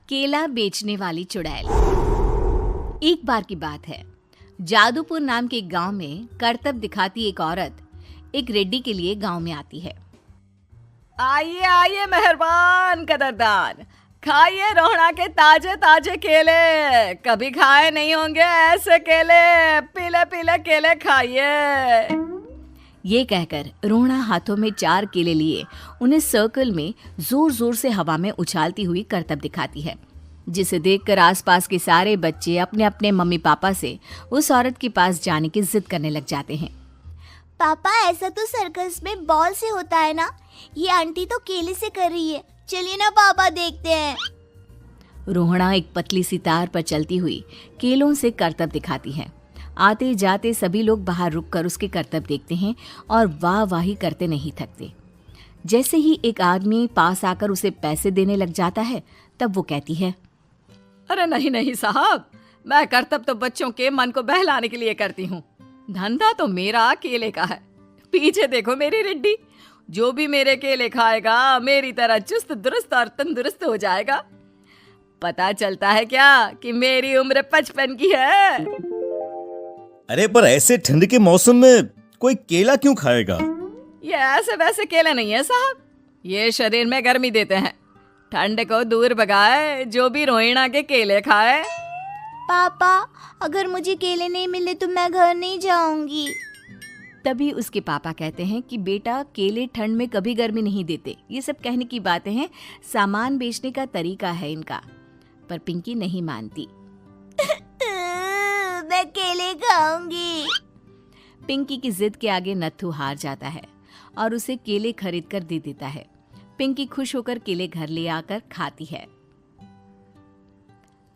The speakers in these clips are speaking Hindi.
केला बेचने वाली चुड़ैल। एक बार की बात है, जादूपुर नाम के एक गांव में करतब दिखाती एक औरत एक रेड्डी के लिए गांव में आती है। आइए आइए मेहरबान कदरदान, खाइए रोहड़ा के ताजे ताजे केले। कभी खाए नहीं होंगे ऐसे केले, पीले पीले केले खाइए। ये कहकर रोहड़ा हाथों में 4 केले लिए उन्हें सर्कल में जोर जोर से हवा में उछालती हुई करतब दिखाती है, जिसे देखकर आसपास के सारे बच्चे अपने अपने मम्मी पापा से उस औरत के पास जाने की जिद करने लग जाते हैं। पापा, ऐसा तो सर्कस में बॉल से होता है ना, ये आंटी तो केले से कर रही है। चलिए ना पापा, देखते हैं। रोहड़ा एक पतली सी तार पर चलती हुई केलों से करतब दिखाती है। आते जाते सभी लोग बाहर रुककर उसके करतब देखते हैं और वाह वाही करते नहीं थकते। जैसे ही एक आदमी पास आकर उसे पैसे देने लग जाता है, तब वो कहती है, अरे नहीं नहीं साहब, मैं करतब तो बच्चों के मन को बहलाने के लिए करती हूँ। धंधा तो मेरा केले का है। पीछे देखो मेरी रिड्डी, जो भी मेरे केले खाएगा मेरी तरह चुस्त दुरुस्त और तंदुरुस्त हो जाएगा। पता चलता है क्या कि मेरी उम्र 55 की है। अरे पर ऐसे ठंड के मौसम में कोई केला क्यों खाएगा? ये ऐसे वैसे केले नहीं है साहब, ये शरीर में गर्मी देते हैं। ठंड को दूर भगाए जो भी रोहिणा के केले खाए। पापा, अगर मुझे केले नहीं मिले तो मैं घर नहीं जाऊंगी। तभी उसके पापा कहते हैं कि बेटा, केले ठंड में कभी गर्मी नहीं देते। ये सब कहने की बातें हैं, सामान बेचने का तरीका है इनका। पर पिंकी नहीं मानती। मैं केले खाऊंगी। पिंकी की जिद के आगे नत्थू हार जाता है और उसे केले खरीद कर दे देता है। पिंकी खुश होकर केले घर ले आकर खाती है।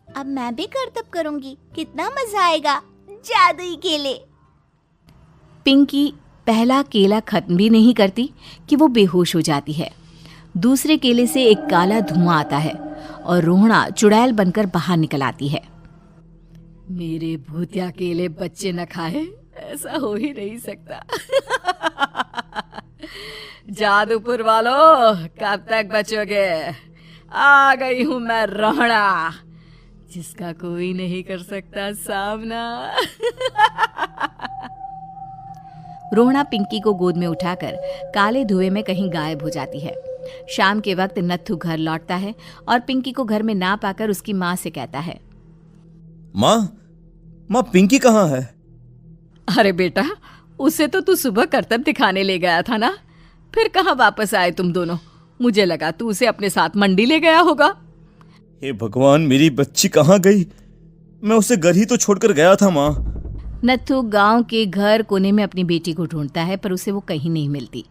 अब मैं भी करतब करूंगी, कितना मजा आएगा। जादुई केले। पिंकी पहला केला खत्म भी नहीं करती कि वो बेहोश हो जाती है। दूसरे केले से एक काला धुआं आता है और रोहड़ा चुड़ैल बनकर बाहर निकल आती है। मेरे भूतिया केले बच्चे न खाए, ऐसा हो ही नहीं सकता। जादूपुर वालों, कब तक बचोगे? आ गई हूं मैं रोहड़ा, जिसका कोई नहीं कर सकता सामना। रोहड़ा पिंकी को गोद में उठाकर काले धुएं में कहीं गायब हो जाती है। शाम के वक्त नत्थू घर लौटता है और पिंकी को घर में ना पाकर उसकी माँ से कहता है, माँ पिंकी कहाँ है? अरे बेटा, उसे तो तू सुबह करतब दिखाने ले गया था ना, फिर कहाँ वापस आए तुम दोनों? मुझे लगा तू उसे अपने साथ मंडी ले गया होगा। हे भगवान, मेरी बच्ची कहाँ गई? मैं उसे घर ही तो छोड़कर गया था माँ। नत्थू गांव के घर कोने में अपनी बेटी को ढूंढता है, पर उसे वो कहीं नहीं मिलती।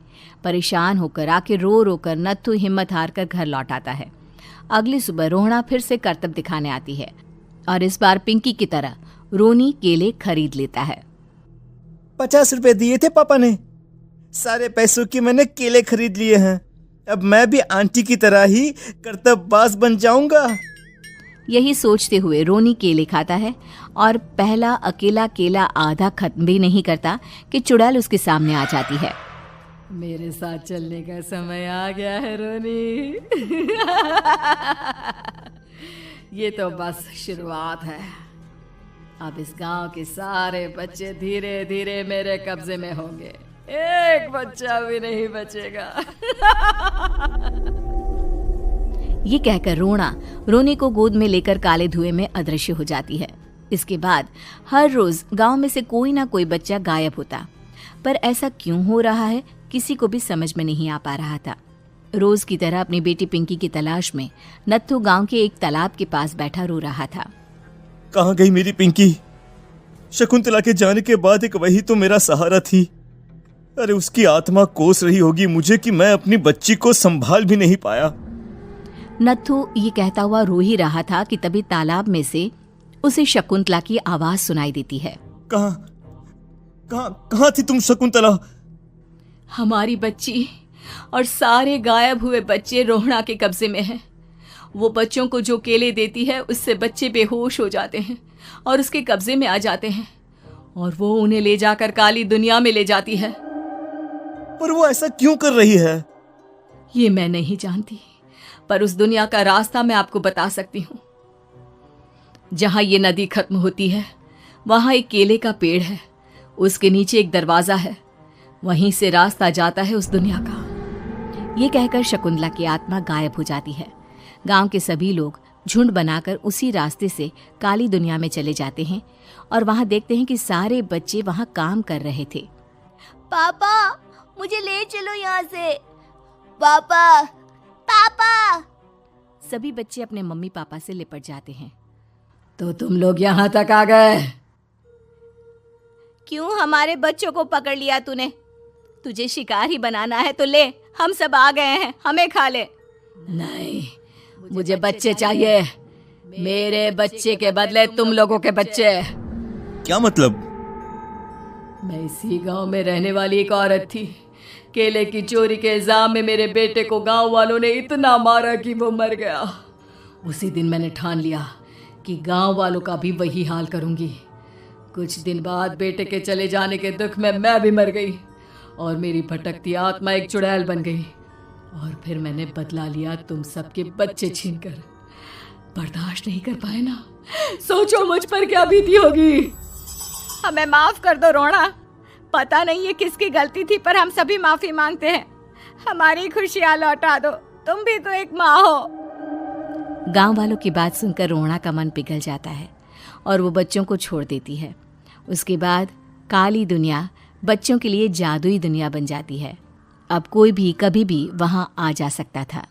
परेशान होकर आखिर रो रो कर नत्थू हिम्मत हार कर घर लौट आता है। अगली सुबह रोहड़ा फिर से करतब दिखाने आती है और इस बार पिंकी की तरह रोनी केले खरीद लेता है। 50 रुपए दिए थे पापा ने, सारे पैसों की मैंने केले खरीद लिए हैं। अब मैं भी आंटी की तरह ही करतबबाज बन जाऊंगा। यही सोचते हुए रोनी केले खाता है और पहला अकेला केला आधा खत्म भी नहीं करता कि चुड़ैल उसके सामने आ जाती है। मेरे साथ चलने का समय आ गया है रोनी। ये तो बस शुरुआत है। अब इस गांव के सारे बच्चे धीरे धीरे मेरे कब्जे में होंगे, एक बच्चा भी नहीं बचेगा। ये कहकर रोनी को गोद में लेकर काले धुएं में अदृश्य हो जाती है। इसके बाद हर रोज गांव में से कोई ना कोई बच्चा गायब होता, पर ऐसा क्यों हो रहा है किसी को भी समझ में नहीं आ पा रहा था। रोज की तरह अपनी बेटी पिंकी की तलाश में नत्थू गांव के एक तालाब के पास बैठा रो रहा था। कहाँ गई मेरी पिंकी? शकुंतला के जाने के बाद एक वही तो मेरा सहारा थी। अरे उसकी आत्मा कोस रही होगी मुझे कि मैं अपनी बच्ची को संभाल भी नहीं पाया। नत्थू ये कहता हुआ रो ही रहा था कि तभी तालाब में से उसे शकुंतला की आवाज सुनाई देती है। कहाँ थी तुम शकुंतला? हमारी बच्ची और सारे गायब हुए बच्चे रोहड़ा के कब्जे में हैं। वो बच्चों को जो केले देती है उससे बच्चे बेहोश हो जाते हैं और उसके कब्जे में आ जाते हैं और वो उन्हें ले जाकर काली दुनिया में ले जाती है। पर वो ऐसा क्यों कर रही है? ये मैं नहीं जानती, पर उस दुनिया का रास्ता मैं आपको बता सकती हूँ। जहां ये नदी खत्म होती है वहां एक केले का पेड़ है, उसके नीचे एक दरवाजा है, वहीं से रास्ता जाता है उस दुनिया का। ये कहकर शकुंतला की आत्मा गायब हो जाती है। गांव के सभी लोग झुंड बनाकर उसी रास्ते से काली दुनिया में चले जाते हैं और वहां देखते हैं कि सारे बच्चे वहां काम कर रहे थे। पापा मुझे ले चलो यहाँ से। पापा पापा। सभी बच्चे अपने मम्मी पापा से लिपट जाते हैं। तो तुम लोग यहाँ तक आ गए? क्यों हमारे बच्चों को पकड़ लिया तूने? तुझे शिकार ही बनाना है तो ले, हम सब आ गए हैं, हमें खा ले। नहीं, मुझे बच्चे चाहिए। मेरे बच्चे के बदले तुम लोगों के बच्चे। क्या मतलब? मैं इसी गांव में रहने वाली एक औरत थी। केले की चोरी के इल्जाम में मेरे बेटे को गांव वालों ने इतना मारा कि वो मर गया। उसी दिन मैंने ठान लिया कि गांव वालों का भी वही हाल करूंगी। कुछ दिन बाद बेटे के चले जाने के दुख में मैं भी मर गई और मेरी भटकती आत्मा एक चुड़ैल बन गई। और फिर मैंने बदला लिया तुम सबके बच्चे छीनकर। बर्दाश्त नहीं कर पाए ना? सोचो मुझ पर क्या बीती होगी। हमें माफ कर दो रोना। पता नहीं ये किसकी गलती थी, पर हम सभी माफी मांगते हैं। हमारी खुशियां लौटा दो, तुम भी तो एक माँ हो। गांव वालों की बात सुनकर रोना का मन पिघल जाता है और वो बच्चों को छोड़ देती है। उसके बाद काली दुनिया बच्चों के लिए जादुई दुनिया बन जाती है। अब कोई भी कभी भी वहां आ जा सकता था।